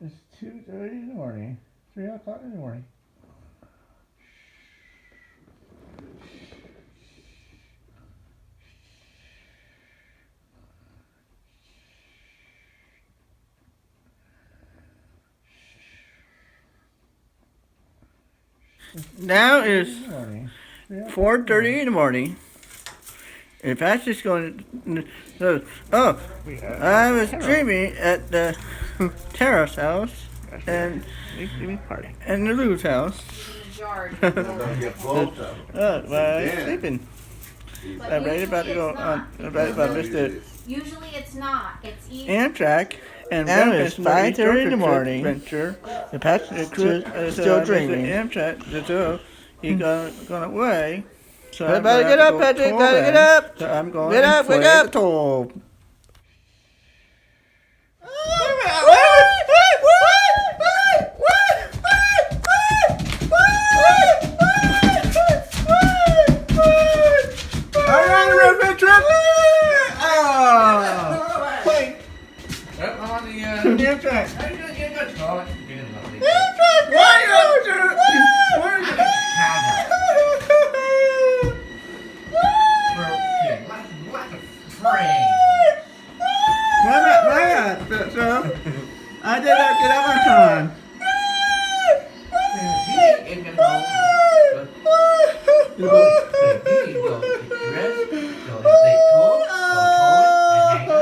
It's 2:30 in the morning. 3 o'clock in the morning. Now it's 4:30 in the morning. And Patrick's going to, I was dreaming at the Tara's house and the Lou's house. While I was sleeping. I'm right about to go on. Right about Mr. Usually it's not. It's easy. Amtrak. And now it's 5:30 in the morning. Adventure. The Patrick is still dreaming. Amtrak, so he's gone away. So I'm about to get up, Patrick. Gotta get up. So I'm going. Get up, wake up. Toll. Are you on the Railfans trip? Oh! Wait. I'm on the Amtrak. How you doing? You're good. Oh, you're doing lovely. Amtrak. Why are you doing? Lots of train. So, I did not get up on time. You ain't gonna go. You go dress, go stay tall, and hang on.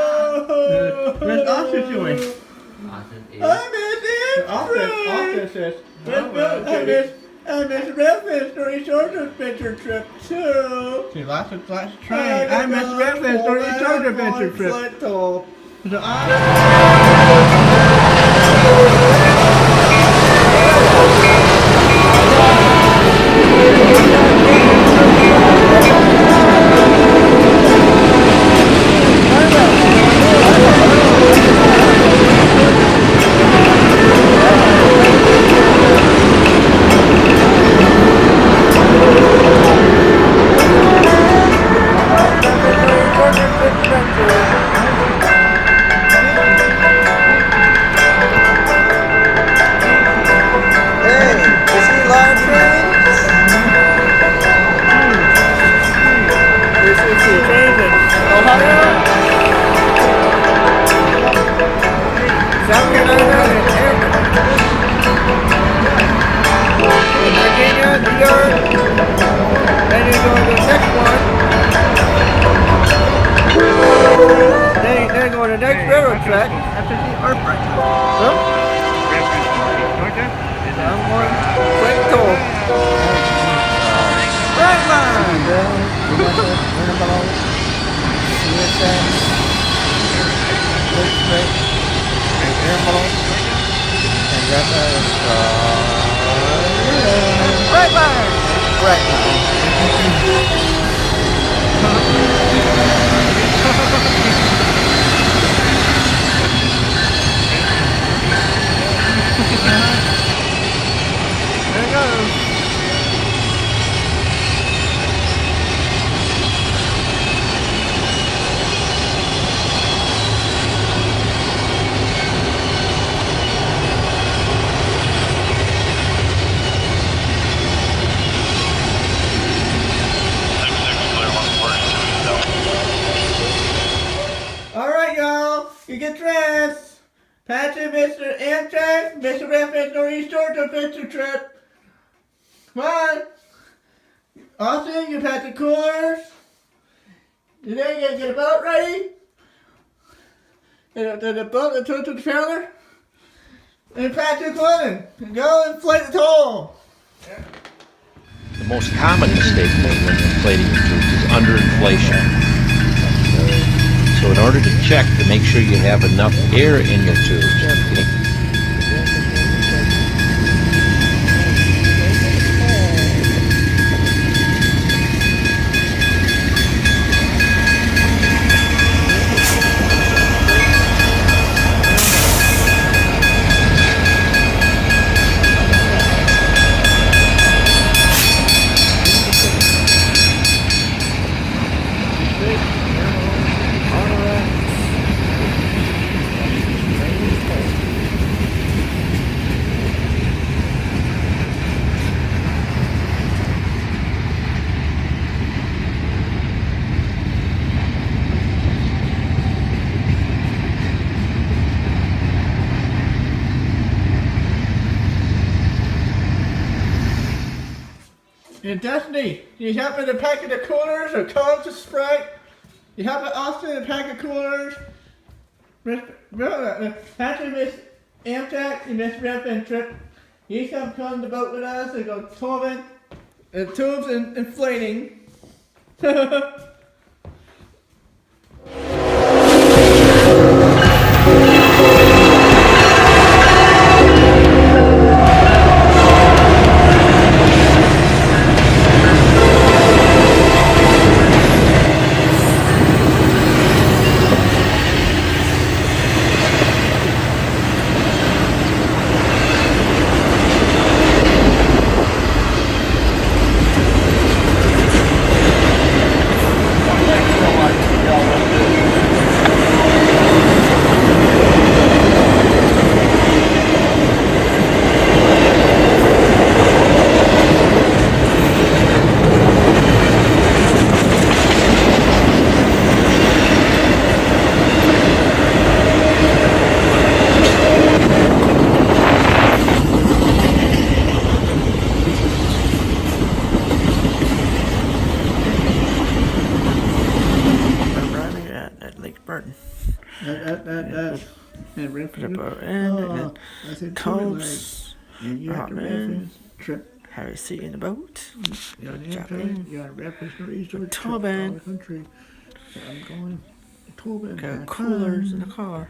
Where's Austin doing? Austin is. I missed Railfans story short adventure trip too. See, lots of train. I missed Railfans story short adventure trip. So you get dressed. Patrick, Mr. Amtrak, Mr. Railfans Northeast Georgia adventure trip. Come on. Austin, you packed the coolers. You then you get a boat ready. Get the boat and tow to the trailer. And Patrick Glenn, go inflate the toll. The most common mistake made when inflating your tubes is underinflation. So in order to check to make sure you have enough air in your tubes, And Destiny, you help me to pack the coolers or Coke to Sprite? You help Austin to pack the coolers? Patrick missed Amtrak, he missed Railfan trip. He come on the boat with us and go tubing, tubes and inflating. And Coats. And you have to Railfans trip. Have a seat in the boat. You're on Drop Amtrak. in. You're on Railfans Resort. Tubing. Country. So I'm going. Tubing. Got coolers in the car.